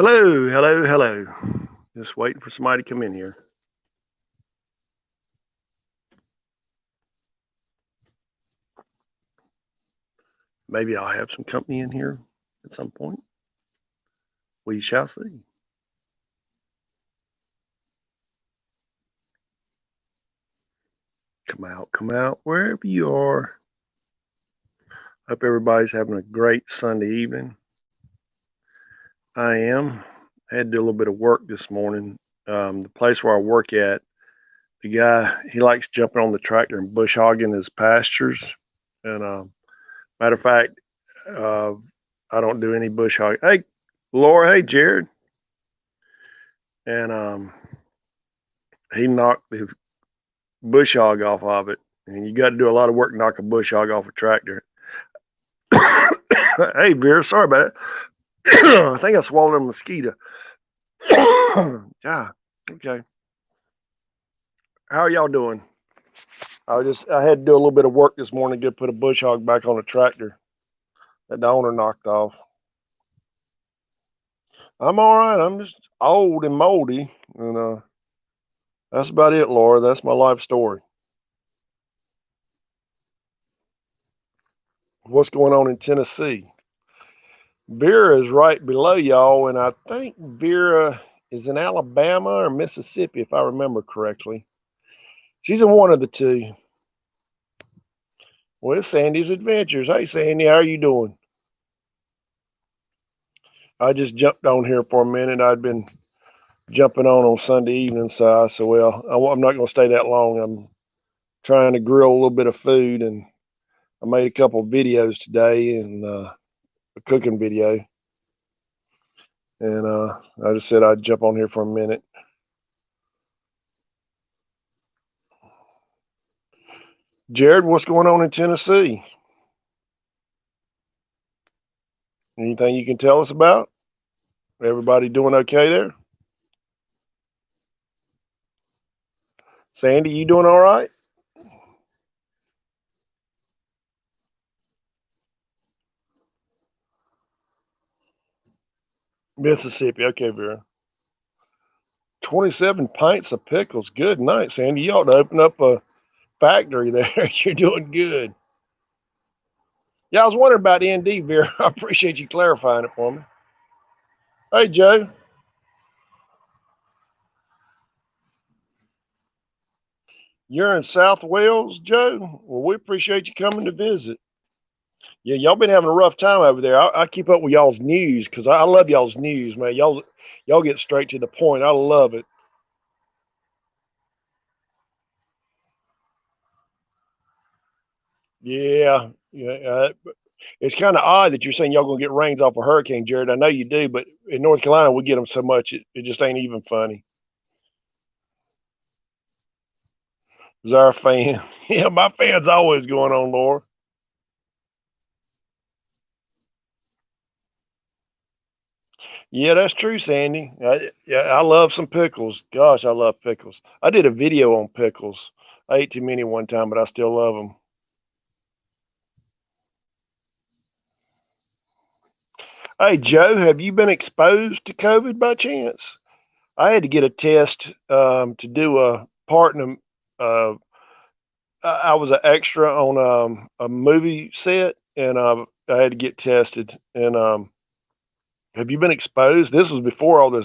Hello, hello, hello. Just waiting for somebody to come in here. Maybe I'll have some company in here at some point. We shall see. Come out, wherever you are. Hope everybody's having a great Sunday evening. I am. I had to do a little bit of work this morning. The place where I work at, the guy, he likes jumping on the tractor and bush hogging his pastures. And matter of fact, uh, I don't do any bush hogging. Hey, Laura, hey, Jared. And he knocked the bush hog off of it. And you got to do a lot of work to knock a bush hog off a tractor. Hey, Beer, sorry about it. I think I swallowed a mosquito. Yeah, okay. How are y'all doing? I had to do a little bit of work this morning to put a bush hog back on a tractor that the owner knocked off. I'm all right. I'm just old and moldy, and that's about it, Laura. That's my life story. What's going on in Tennessee? Vera is right below y'all, and I think Vera is in Alabama or Mississippi, if I remember correctly. She's in one of the two. Well, it's Sandy's Adventures. Hey, Sandy, how are you doing? I just jumped on here for a minute. I'd been jumping on Sunday evening, so I said, well, I'm not going to stay that long. I'm trying to grill a little bit of food, and I made a couple of videos today, and a cooking video. And I just said I'd jump on here for a minute. Jared, what's going on in Tennessee? Anything you can tell us about? Everybody doing okay there? Sandy, you doing all right? Mississippi. Okay, Vera. 27 pints of pickles. Good night, Sandy. You ought to open up a factory there. You're doing good. Yeah, I was wondering about ND, Vera. I appreciate you clarifying it for me. Hey, Joe. You're in South Wales, Joe? Well, we appreciate you coming to visit. Yeah, y'all been having a rough time over there. I keep up with y'all's news because I love y'all's news, man. Y'all get straight to the point. I love it. Yeah, yeah. It's kind of odd that you're saying y'all gonna get rains off a hurricane, Jared. I know you do, but in North Carolina we get them so much it just ain't even funny. Is our fan? Yeah, my fan's always going on, Laura. Yeah, that's true, Sandy. Yeah, I love some pickles. Gosh, I love pickles. I did a video on pickles. I ate too many one time, but I still love them. Hey, Joe, have you been exposed to COVID by chance? I had to get a test to do a part in I was an extra on a movie set, and I had to get tested. And have you been exposed? This was before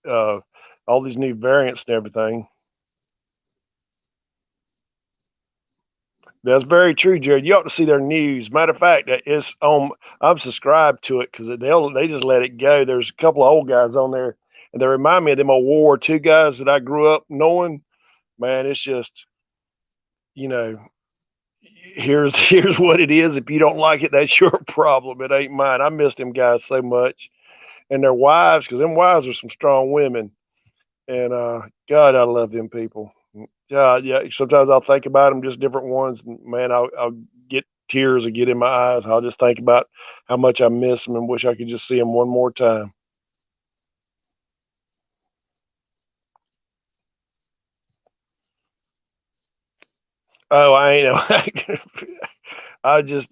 uh, all these new variants and everything. That's very true, Jared. You ought to see their news. Matter of fact, it's on. I'm subscribed to it because they just let it go. There's a couple of old guys on there, and they remind me of them old World War II guys that I grew up knowing. Man, it's just you know here's what it is. If you don't like it, that's your problem. It ain't mine. I miss them guys so much and their wives because them wives are some strong women. And God, I love them people. God, yeah. Sometimes I'll think about them, just different ones. And man, I'll get tears that get in my eyes. I'll just think about how much I miss them and wish I could just see them one more time. Oh, I ain't know. I was just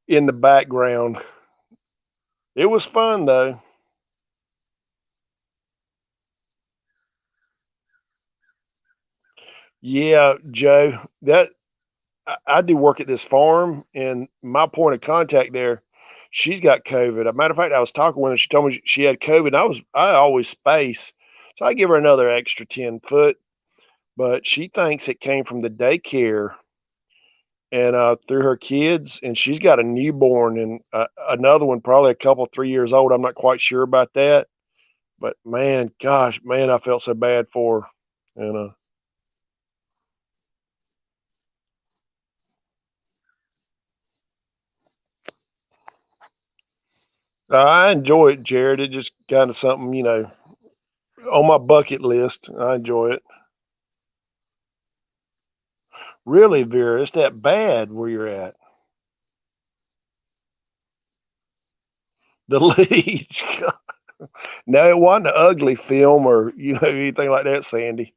in the background It was fun though. Yeah, Joe. That I do work at this farm, and my point of contact there, she's got COVID. As a matter of fact, I was talking with her. She told me she had COVID. And I always space, so I give her another extra 10 foot. But she thinks it came from the daycare and through her kids, and she's got a newborn and another one, probably a couple 3 years old. I'm not quite sure about that, but man, gosh, man, I felt so bad for her. And I enjoy it, Jared. It's just kind of something, on my bucket list. I enjoy it. Really, Vera, it's that bad where you're at. The leads. No, it wasn't an ugly film or anything like that, Sandy.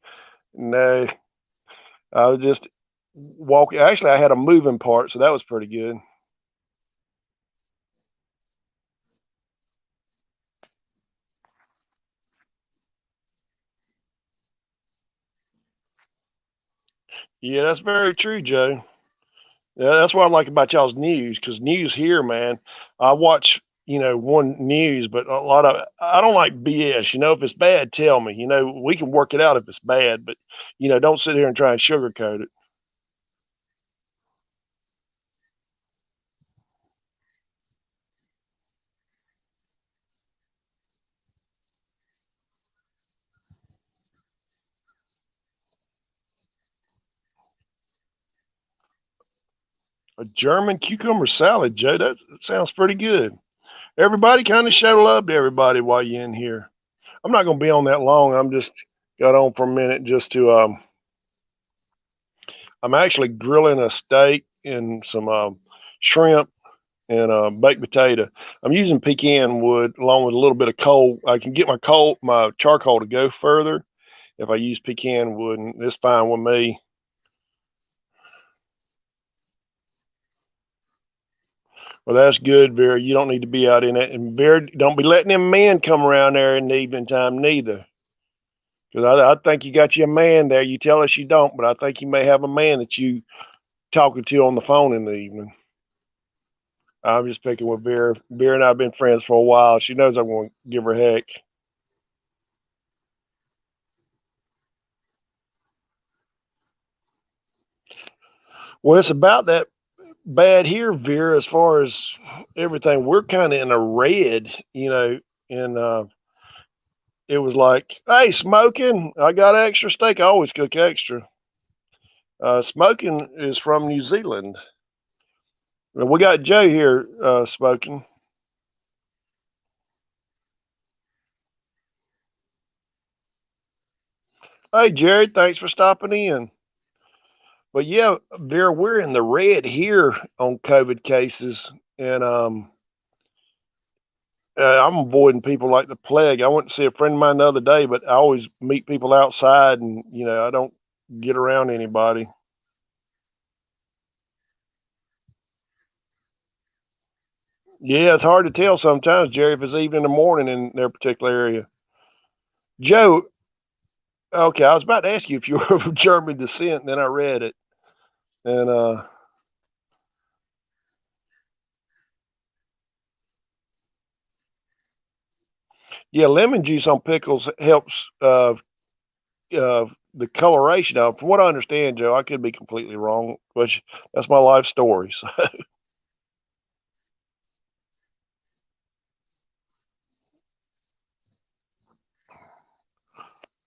No, I was just walking. Actually, I had a moving part, so that was pretty good. Yeah, that's very true, Joe. Yeah, that's what I like about y'all's news, because news here, man, I watch, one news, but a lot of I don't like BS. If it's bad, tell me. We can work it out if it's bad, but don't sit here and try and sugarcoat it. A German cucumber salad, Joe. That sounds pretty good. Everybody kind of show love to everybody while you're in here. I'm not going to be on that long. I'm just got on for a minute just to. I'm actually grilling a steak and some shrimp and baked potato. I'm using pecan wood along with a little bit of coal. I can get my charcoal to go further if I use pecan wood, and it's fine with me. Well, that's good, Vera. You don't need to be out in it, and Vera, don't be letting them men come around there in the evening time neither. Because I think you got you a man there. You tell us you don't, but I think you may have a man that you talking to on the phone in the evening. I'm just picking with Vera. Vera and I have been friends for a while. She knows I'm going to give her heck. Well, it's about that bad here, Vera, as far as everything. We're kind of in a red, and it was like, hey, smoking, I got extra steak. I always cook extra. Smoking is from New Zealand. Well, we got Joe here smoking. Hey, Jared, thanks for stopping in. But yeah, Vera, we're in the red here on COVID cases, and I'm avoiding people like the plague. I went to see a friend of mine the other day, but I always meet people outside, and I don't get around anybody. Yeah, it's hard to tell sometimes, Jerry, if it's even in the morning in their particular area. Joe, okay, I was about to ask you if you were of German descent, and then I read it, and yeah, lemon juice on pickles helps the coloration of. From what I understand, Joe, I could be completely wrong, but that's my life story. So,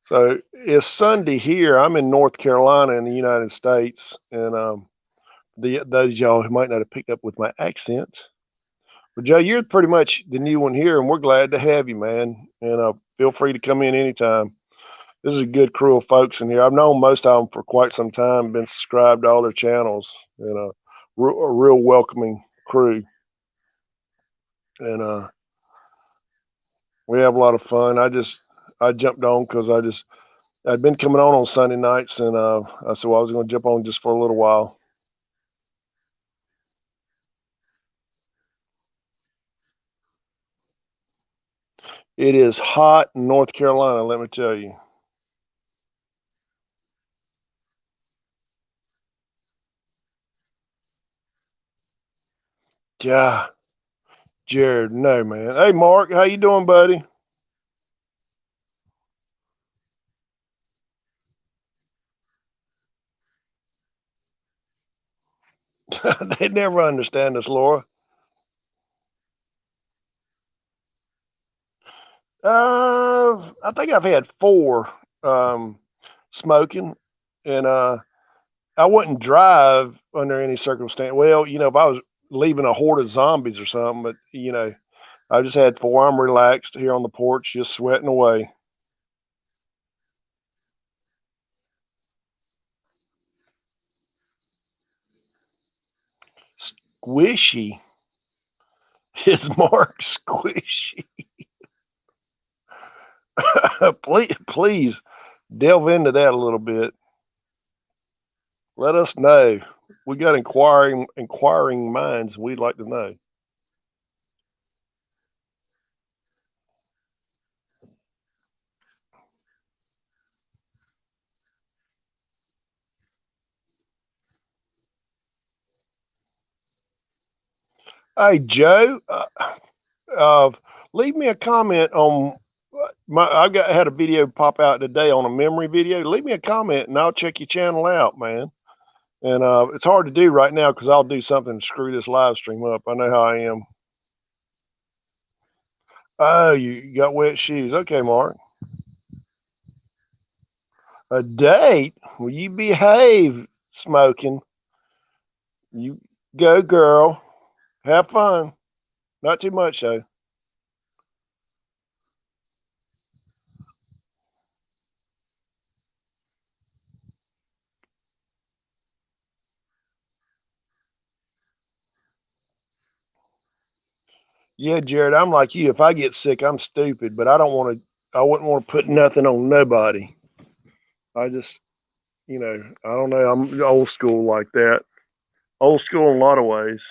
so it's Sunday here. I'm in North Carolina in the United States, and those y'all who might not have picked up with my accent. But Joe, you're pretty much the new one here, and we're glad to have you, man. And feel free to come in anytime. This is a good crew of folks in here. I've known most of them for quite some time. Been subscribed to all their channels, and a real welcoming crew. And we have a lot of fun. I jumped on because I'd been coming on Sunday nights, and I said, well, I was going to jump on just for a little while. It is hot in North Carolina, let me tell you. Yeah, Jared, no man. Hey Mark, how you doing, buddy? They never understand us, Laura. I think I've had four smoking, and I wouldn't drive under any circumstance. Well, if I was leaving a horde of zombies or something, but I just had four. I'm relaxed here on the porch, just sweating away. Squishy. Is Mark squishy? Please delve into that a little bit. Let us know. We got inquiring minds. We'd like to know. Hey Joe, uh, leave me a comment on had a video pop out today on a memory video. Leave me a comment and I'll check your channel out, man. And it's hard to do right now because I'll do something to screw this live stream up. I know how I am. Oh, you got wet shoes. Okay, Mark. A date? Will you behave, smoking? You go, girl. Have fun. Not too much, though. Yeah, Jared, I'm like you. If I get sick, I'm stupid, but I don't want to. I wouldn't want to put nothing on nobody. I just, I don't know. I'm old school like that. Old school in a lot of ways.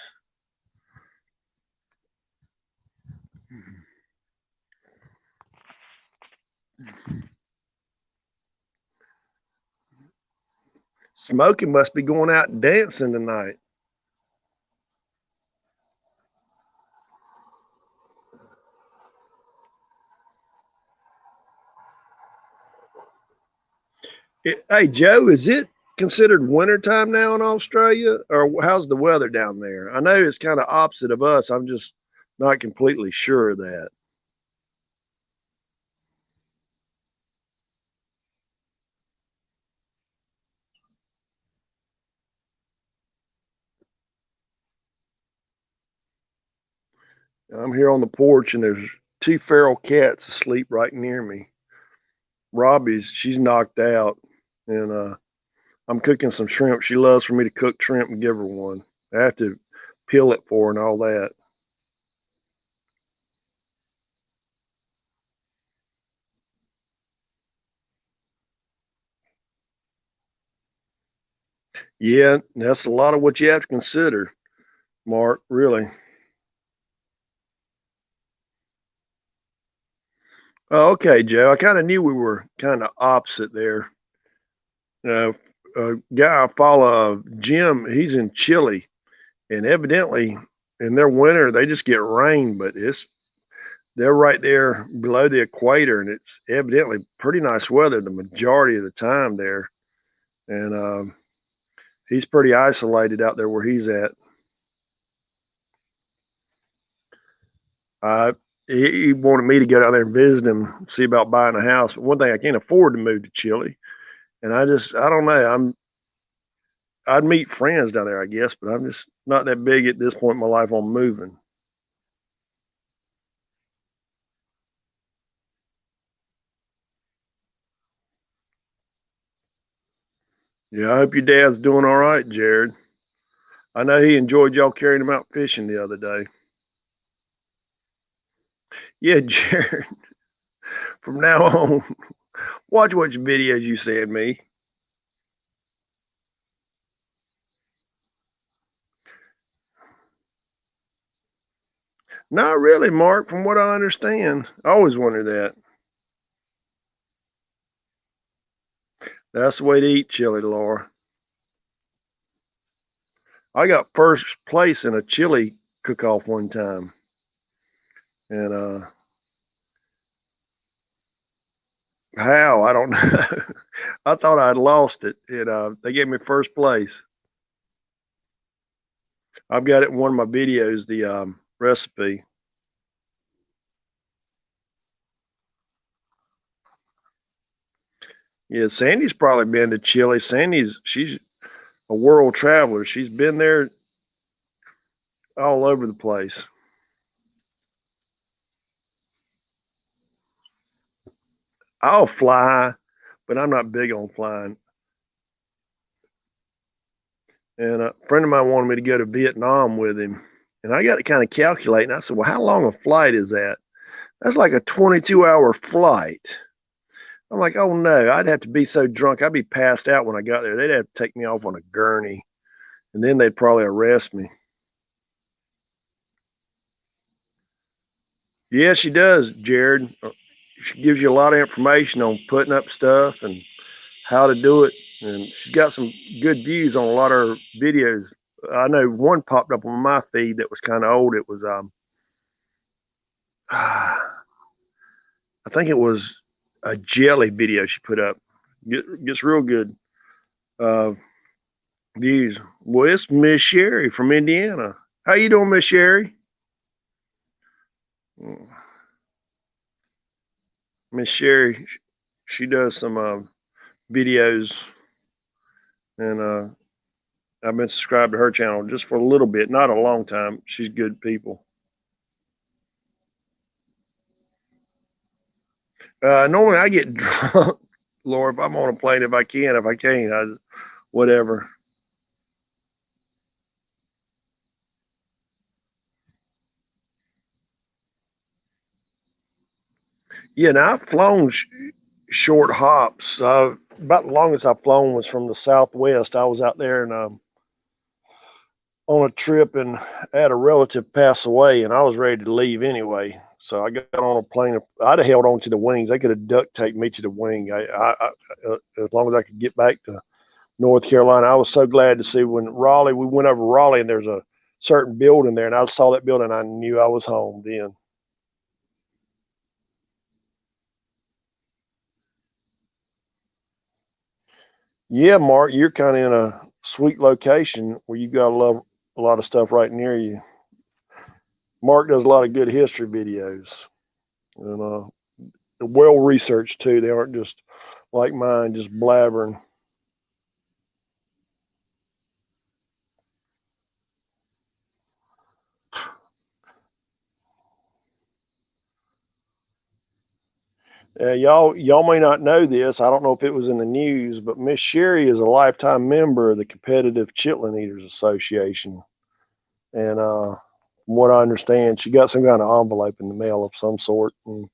Smoking must be going out and dancing tonight. Hey, Joe, is it considered wintertime now in Australia, or how's the weather down there? I know it's kind of opposite of us. I'm just not completely sure of that. I'm here on the porch, and there's two feral cats asleep right near me. She's knocked out, and I'm cooking some shrimp. She loves for me to cook shrimp and give her one. I have to peel it for her and all that. Yeah, that's a lot of what you have to consider, Mark, really. Oh, okay, Joe. I kind of knew we were kind of opposite there. Uh, a guy I follow, Jim, he's in Chile, and evidently in their winter they just get rain, but they're right there below the equator, and it's evidently pretty nice weather the majority of the time there. And he's pretty isolated out there where he's at. Uh, he wanted me to go down there and visit him, see about buying a house. But one thing, I can't afford to move to Chile, and I don't know. I'd meet friends down there, I guess, but I'm just not that big at this point in my life on moving. Yeah, I hope your dad's doing all right, Jared. I know he enjoyed y'all carrying him out fishing the other day. Yeah, Jared, from now on, watch what videos you send me. Not really, Mark, from what I understand. I always wondered that. That's the way to eat chili, Laura. I got first place in a chili cook-off one time, and how I don't know. I thought I'd lost it, and they gave me first place. I've got it in one of my videos, the recipe. Yeah, Sandy's probably been to Chile. She's a world traveler. She's been there all over the place. I'll fly, but I'm not big on flying. And a friend of mine wanted me to go to Vietnam with him. And I got to kind of calculate. And I said, well, how long a flight is that? That's like a 22-hour flight. I'm like, oh no, I'd have to be so drunk. I'd be passed out when I got there. They'd have to take me off on a gurney. And then they'd probably arrest me. Yeah, she does, Jared. She gives you a lot of information on putting up stuff and how to do it. And she's got some good views on a lot of her videos. I know one popped up on my feed that was kind of old. It was I think it was a jelly video she put up. Gets real good uh, views. Well, it's Miss Sherry from Indiana. How you doing, Miss Sherry? Miss Sherry, she does some videos, and I've been subscribed to her channel just for a little bit, not a long time. She's good people. Normally I get drunk, Laura, if I'm on a plane, if I can. If I can't, whatever. Yeah, now I've flown short hops. About the longest I've flown was from the Southwest. I was out there and on a trip, and I had a relative pass away, and I was ready to leave anyway. So I got on a plane. I'd have held on to the wings. They could have duct taped me to the wing. As long as I could get back to North Carolina. I was so glad to see when Raleigh, we went over Raleigh, and there's a certain building there, and I saw that building. I knew I was home then. Yeah, Mark, you're kind of in a sweet location where you got a lot of stuff right near you. Mark does a lot of good history videos, and well researched too. They aren't just like mine, just blabbering. Y'all may not know this. I don't know if it was in the news, but Miss Sherry is a lifetime member of the Competitive Chitlin Eaters Association, and from what I understand, she got some kind of envelope in the mail of some sort, and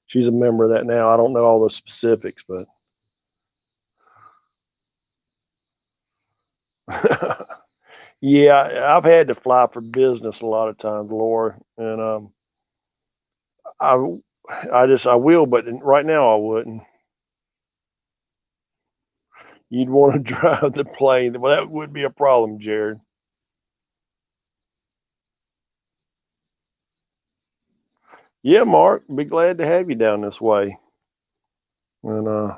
she's a member of that now. I don't know all the specifics, but yeah, I've had to fly for business a lot of times, Laura, and I I will, but right now I wouldn't. You'd want to drive the plane. Well, that would be a problem, Jared. Yeah, Mark, be glad to have you down this way. And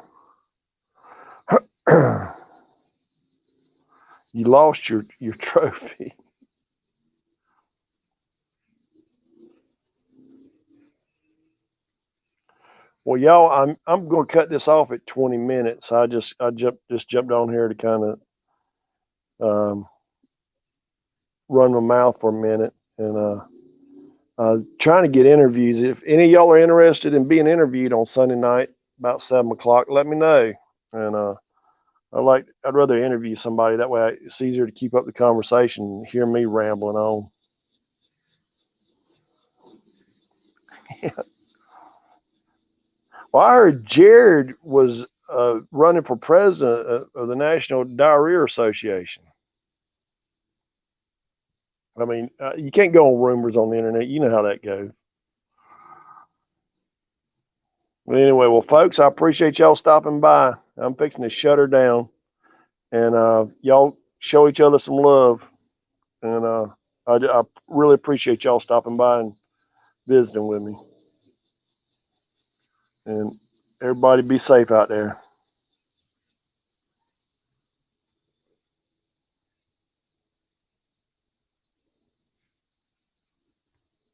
you lost your trophy. Well, y'all, I'm going to cut this off at 20 minutes. I just jumped on here to kind of run my mouth for a minute, and trying to get interviews. If any of y'all are interested in being interviewed on Sunday night about 7 o'clock, let me know. And I'd rather interview somebody that way. It's easier to keep up the conversation and hear me rambling on. Well, I heard Jared was running for president of the National Diarrhea Association. I mean, you can't go on rumors on the internet. You know how that goes. But anyway, well, folks, I appreciate y'all stopping by. I'm fixing to shut her down, and y'all show each other some love. And I really appreciate y'all stopping by and visiting with me. And everybody be safe out there.